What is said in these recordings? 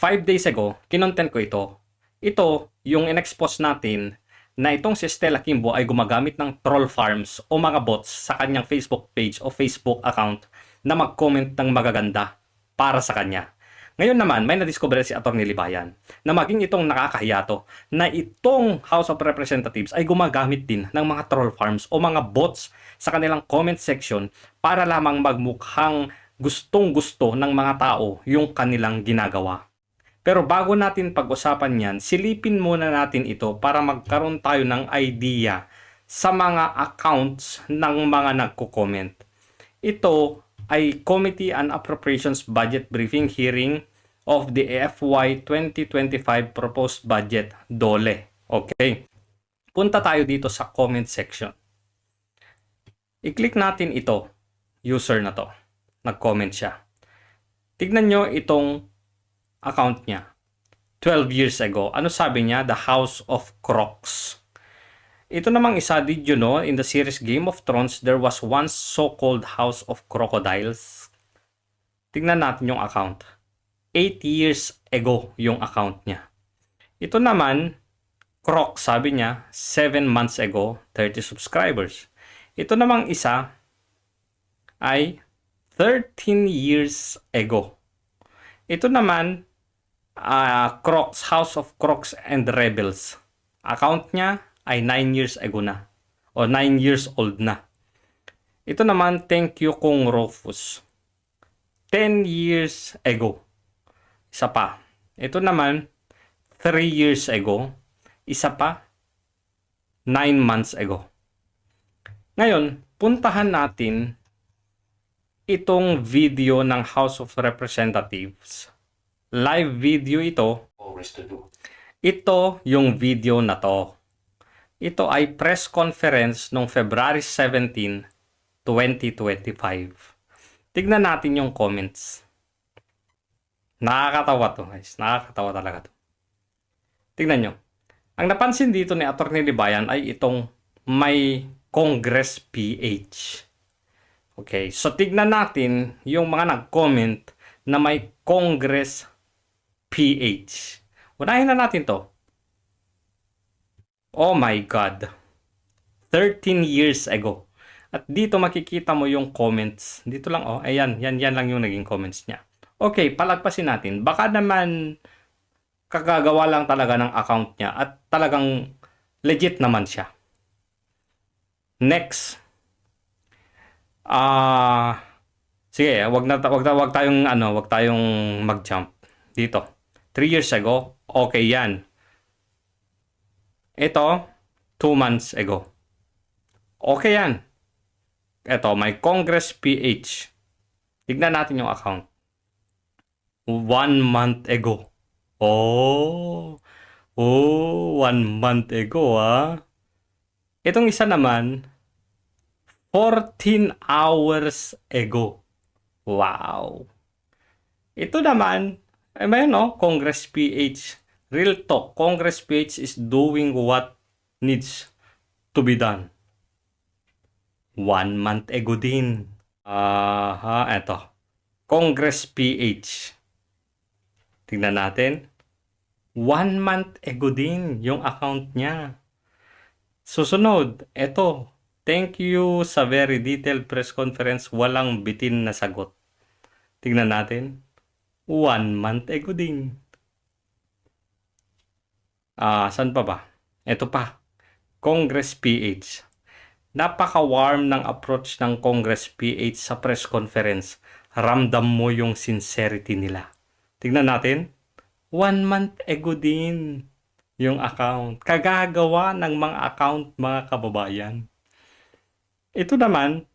5 days ago, kinontent ko ito. Ito, yung in-expose natin na itong si Stella Kimbo ay gumagamit ng troll farms o mga bots sa kanyang Facebook page o Facebook account na mag-comment ng magaganda para sa kanya. Ngayon naman, may nadiscover si Atty. Libayan na maging itong nakakahiyato na itong House of Representatives ay gumagamit din ng mga troll farms o mga bots sa kanilang comment section para lamang magmukhang gustong-gusto ng mga tao yung kanilang ginagawa. Pero bago natin pag-usapan yan, silipin muna natin ito para magkaroon tayo ng idea sa mga accounts ng mga nagko-comment. Ito ay Committee on Appropriations Budget Briefing Hearing of the FY 2025 Proposed Budget, DOLE. Okay. Punta tayo dito sa comment section. I-click natin ito, user na to. Nag-comment siya. Tignan nyo itong account niya. 12 years ago. Ano sabi niya? The House of Crocs. Ito namang isa, did you know, in the series Game of Thrones, there was once so-called House of Crocodiles. Tignan natin yung account. 8 years ago yung account niya. Ito naman, Crocs, sabi niya, 7 months ago, 30 subscribers. Ito namang isa ay 13 years ago. Ito naman, Crocs, House of Crocs and Rebels. Account niya ay 9 years ago na. O 9 years old na. Ito naman, thank you Kung Rufus. 10 years ago. Isa pa. Ito naman, 3 years ago. Isa pa, 9 months ago. Ngayon, puntahan natin itong video ng House of Representatives. Live video ito. Ito yung video na to. Ito ay press conference noong February 17, 2025. Tignan natin yung comments. Nakakatawa to, guys. Nakakatawa talaga to. Tignan nyo. Ang napansin dito ni Atty. Libayan ay itong may Congress PH. Okay, so tignan natin yung mga nag-comment na may Congress PH. Unahin na natin to. Oh my God. 13 years ago. At dito makikita mo yung comments. Dito lang, oh. Ayan, yan lang yung naging comments niya. Okay, palagpasin natin. Baka naman kagagawa lang talaga ng account niya at talagang legit naman siya. Next. Sige, wag tayong mag-jump dito. 3 years ago, okay yan. Ito, 2 months ago. Okay yan. Ito, may Congress PH. Tignan natin yung account. 1 month ago. Oh, 1 month ago, Itong isa naman, 14 hours ago. Wow. Ito naman, Congress PH. Real talk, Congress PH is doing what needs to be done. 1 month ago din. Ito. Congress PH. Tingnan natin. 1 month ago din yung account niya. Susunod, ito. Thank you sa very detailed press conference. Walang bitin na sagot. Tingnan natin. 1 month ago din. Saan pa ba? Ito pa. Congress PH. Napaka-warm ng approach ng Congress PH sa press conference. Ramdam mo yung sincerity nila. Tingnan natin. 1 month ago din yung account. Kagagawa ng mga account, mga kababayan. Ito naman,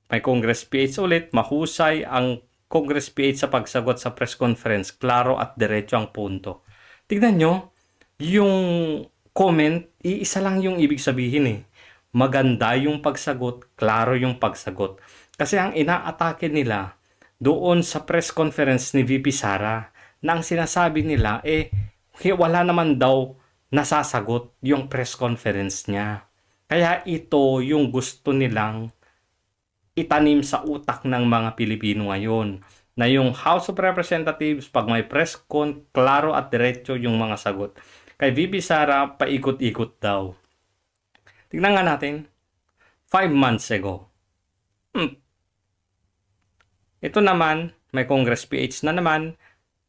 may Congress PH ulit. Mahusay ang Congress PH sa pagsagot sa press conference. Klaro at diretso ang punto. Tignan nyo, yung comment, iisa lang yung ibig sabihin Maganda yung pagsagot, klaro yung pagsagot. Kasi ang inaatake nila doon sa press conference ni VP Sara, na ang sinasabi nila, wala naman daw nasasagot yung press conference niya. Kaya ito yung gusto nilang itanim sa utak ng mga Pilipino ngayon. na yung House of Representatives, pag may press con, klaro at diretso yung mga sagot. Kay VP Sara, paikot-ikot daw. Tignan nga natin. 5 months ago. Ito naman, may Congress PH na naman,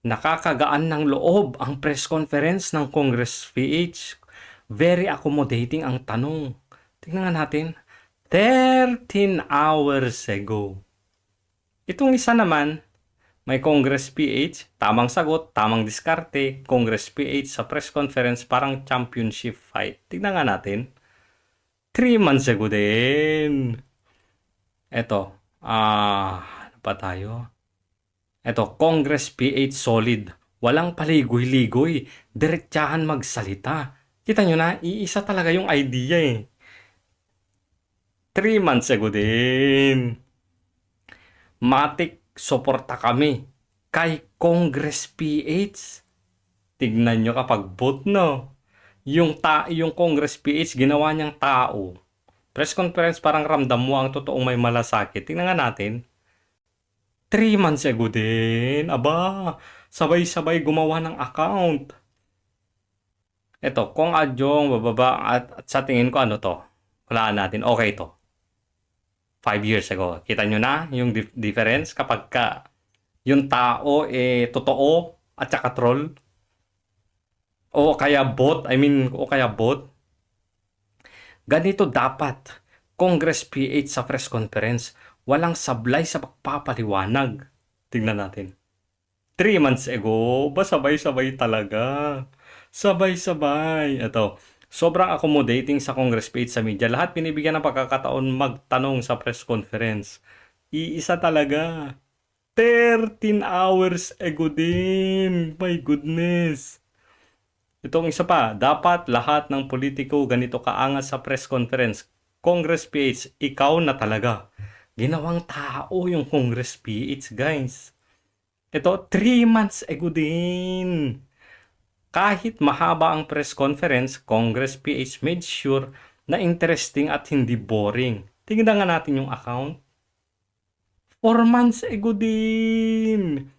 nakakagaan ng loob ang press conference ng Congress PH. Very accommodating ang tanong. Tingnan nga natin. 13 hours ago. Itong isa naman, may Congress PH, tamang sagot, tamang diskarte, Congress PH sa press conference, parang championship fight. Tingnan nga natin. 3 months ago din. Eto, ano pa tayo? Eto, Congress PH solid. Walang paligoy-ligoy. Diretsahan magsalita. Kita nyo na, iisa talaga yung idea eh. 3 months ago din. Matik, suporta kami kay Congress PH. Tignan nyo kapag vote, no? Yung Congress PH, ginawa niyang tao. Press conference, parang ramdam mo ang totoong may malasakit. Tingnan nga natin. 3 months ago din. Aba, sabay-sabay gumawa ng account. Ito, kung adyong bababa at sa tingin ko ano to? Wala natin. Okay to. 5 years ago. Kita nyo na yung difference kapag ka yung tao totoo at saka troll. O kaya bot. O kaya bot. Ganito dapat. Congress PH sa press conference. Walang sablay sa pagpapaliwanag. Tingnan natin. 3 months ago, ba sabay-sabay talaga. Sabay-sabay. Ito, sobrang accommodating sa Congress page sa media. Lahat binibigyan ng pagkakataon magtanong sa press conference. Iisa talaga. 13 hours ago din. My goodness. Itong isa pa, dapat lahat ng politiko ganito kaangas sa press conference. Congress PH, ikaw na talaga. Ginawang tao yung Congress PH, guys. Ito, 3 months ago din. Kahit mahaba ang press conference, Congress PH made sure na interesting at hindi boring. Tingnan nga natin yung account. 4 months ago din.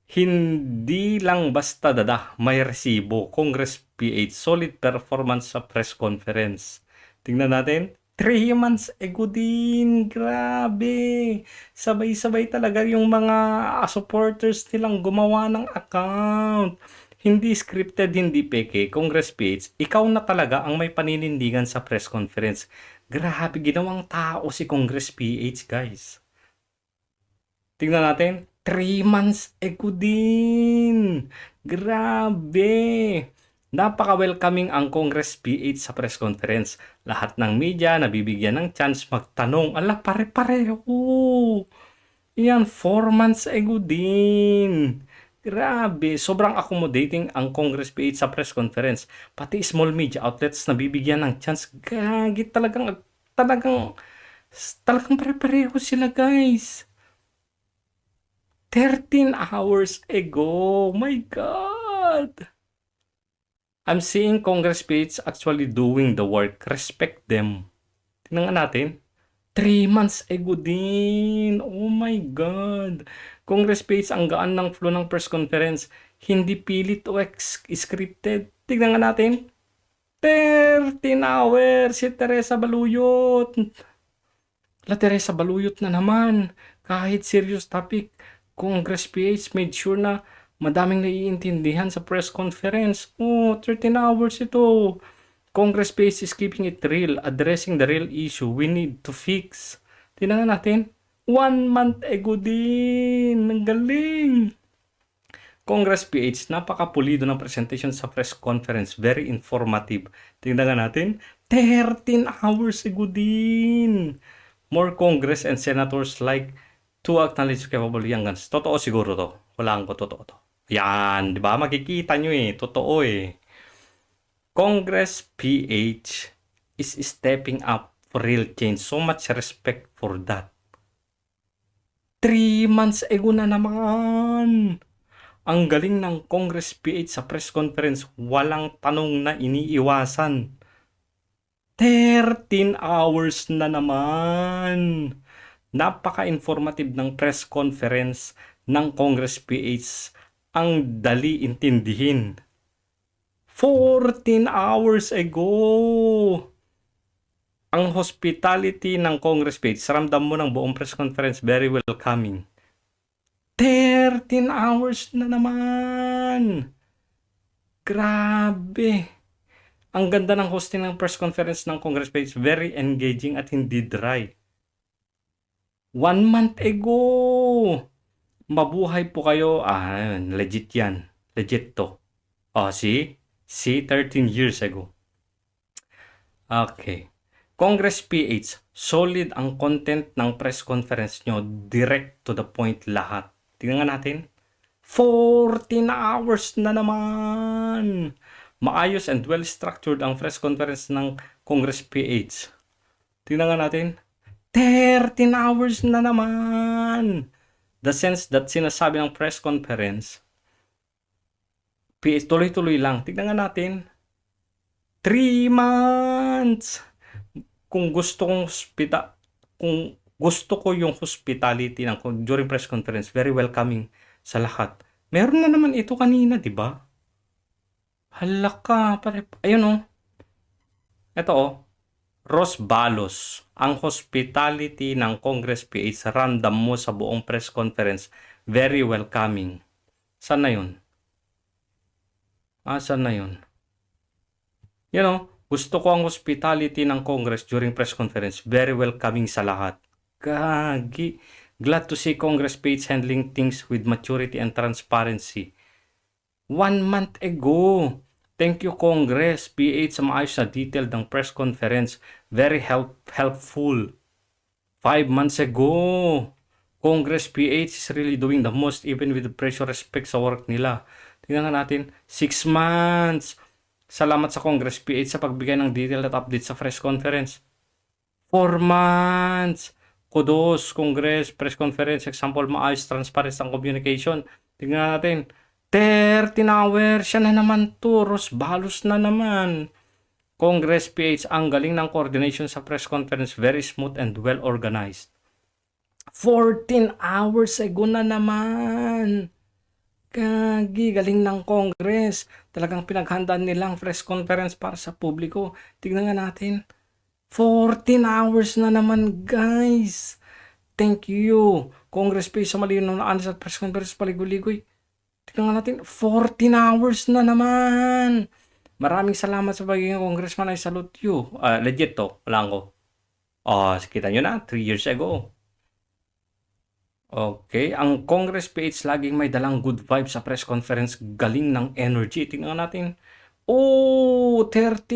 Hindi lang basta may resibo. Congress PH, solid performance sa press conference. Tingnan natin. 3 months ago din. Grabe. Sabay-sabay talaga yung mga supporters nilang gumawa ng account. Hindi scripted, hindi peke. Congress PH, ikaw na talaga ang may paninindigan sa press conference. Grabe, ginawang tao si Congress PH, guys. Tingnan natin. 3 months ago din. Grabe. Napaka-welcoming ang Congress PH sa press conference. Lahat ng media nabibigyan ng chance magtanong. Ala, pare-pareho. Yan, 4 months ago din. Grabe, sobrang accommodating ang Congress PH sa press conference. Pati small media outlets nabibigyan ng chance. Gagi, talagang pare-pareho sila, guys. 13 hours ago. My God. I'm seeing Congress PH actually doing the work. Respect them. Tingnan nga natin. 3 months ago din. Oh my God. Congress PH, ang gaan ng flow ng press conference. Hindi pilit o scripted. Tingnan nga natin. 13 hours. Si Teresa Baluyot. La Teresa Baluyot na naman. Kahit serious topic, Congress PH made sure na madaming naiintindihan sa press conference. 13 hours ito. Congress PH is keeping it real, addressing the real issue we need to fix. Tingnan natin. 1 month ago din. Ang galing. Congress PH, napakapulido ng presentation sa press conference. Very informative. Tingnan natin. 13 hours ago din. More Congress and senators like to acknowledge capable young guns. Totoo siguro to. Walaan ko totoo to. Yan, di ba? Makikita nyo totoo Congress PH is stepping up for real change. So much respect for that. 3 months ago na naman. Ang galing ng Congress PH sa press conference. Walang tanong na iniiwasan. 13 hours na naman. Napaka-informative ng press conference. ng Congress PH ang dali intindihin. 14 hours ago! Ang hospitality ng Congress PH, ramdam mo ng buong press conference, very welcoming. 13 hours na naman! Grabe! Ang ganda ng hosting ng press conference ng Congress PH, very engaging at hindi dry. 1 month ago! Mabuhay po kayo. Legit yan. Legit to. See? See, 13 years ago. Okay. Congress PH, solid ang content ng press conference nyo. Direct to the point lahat. Tingnan natin. 14 hours na naman! Maayos and well-structured ang press conference ng Congress PH. Tingnan natin. 13 hours na naman! The sense that sinasabi ng press conference, PH, tuloy-tuloy lang. Tignan natin. 3 months! Kung gusto ko yung hospitality ng during press conference, very welcoming sa lahat. Meron na naman ito kanina, di ba? Hala ka, pare. Ayun Ito Ros Balos, ang hospitality ng Congress PH, random mo sa buong press conference, very welcoming. Saan na yun? Saan na yun? Gusto ko ang hospitality ng Congress during press conference, very welcoming sa lahat. Gagi. Glad to see Congress PH handling things with maturity and transparency. 1 month ago. Thank you Congress PH sa maayos na detailed ng press conference. Very helpful. 5 months ago. Congress PH is really doing the most even with the pressure respect sa work nila. Tingnan natin. 6 months. Salamat sa Congress PH sa pagbigay ng detailed at update sa press conference. 4 months. Kudos, Congress, press conference. Example, maayos, transparent ang communication. Tingnan natin. 13 hours. Siya na naman to. Ros Balos na naman. Congress PH, ang galing ng coordination sa press conference. Very smooth and well organized. 14 hours ago na naman. Kagi, galing ng Congress. Talagang pinaghandaan nilang press conference para sa publiko. Tignan nga natin. 14 hours na naman, guys. Thank you. Congress PH sa malinaw na sa press conference paligoy-ligoy. Tignan nga natin. 14 hours na naman. Maraming salamat sa pagiging congressman. I salute you. Legit to. Wala ko. Kita nyo na. 3 years ago. Okay, ang Congress PH laging may dalang good vibes sa press conference, galing ng energy. Tingnan natin. 13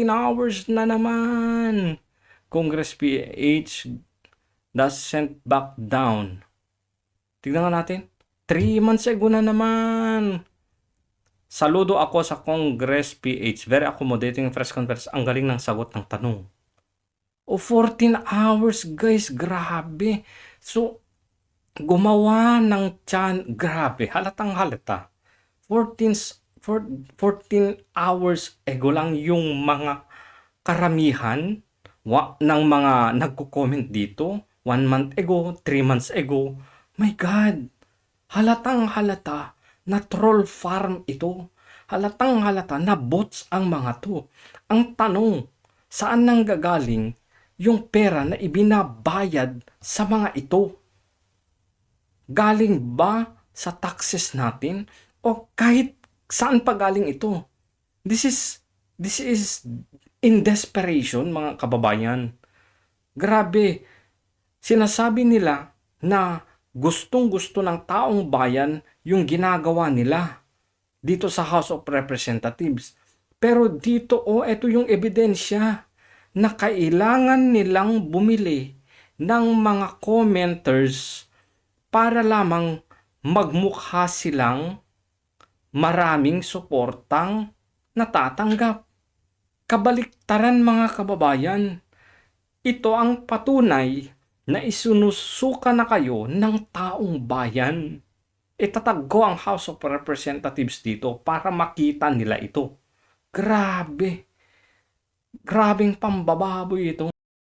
hours na naman. Congress PH doesn't back down. Tingnan natin. 3 months ago na naman. Saludo ako sa Congress PH. Very accommodating press conference. Ang galing ng sagot ng tanong. 14 hours, guys. Grabe. So, gumawa ng grabe, halatang halata. 14 hours ago lang yung mga karamihan ng mga nagko-comment dito. 1 month ago, 3 months ago. My God, halatang halata na troll farm ito. Halatang halata na bots ang mga to. Ang tanong, saan nang gagaling yung pera na ibinabayad sa mga ito? Galing ba sa taxes natin o kahit saan pa galing ito? This is in desperation, mga kababayan. Grabe. Sinasabi nila na gustong-gusto ng taong bayan yung ginagawa nila dito sa House of Representatives. Pero dito, ito yung ebidensya na kailangan nilang bumili ng mga commenters para lamang magmukha silang maraming suportang natatanggap. Kabaliktaran, mga kababayan. Ito ang patunay na isinusuka na kayo ng taong bayan. Itatag ko ang House of Representatives dito para makita nila ito. Grabe. Grabeng pambababoy ito.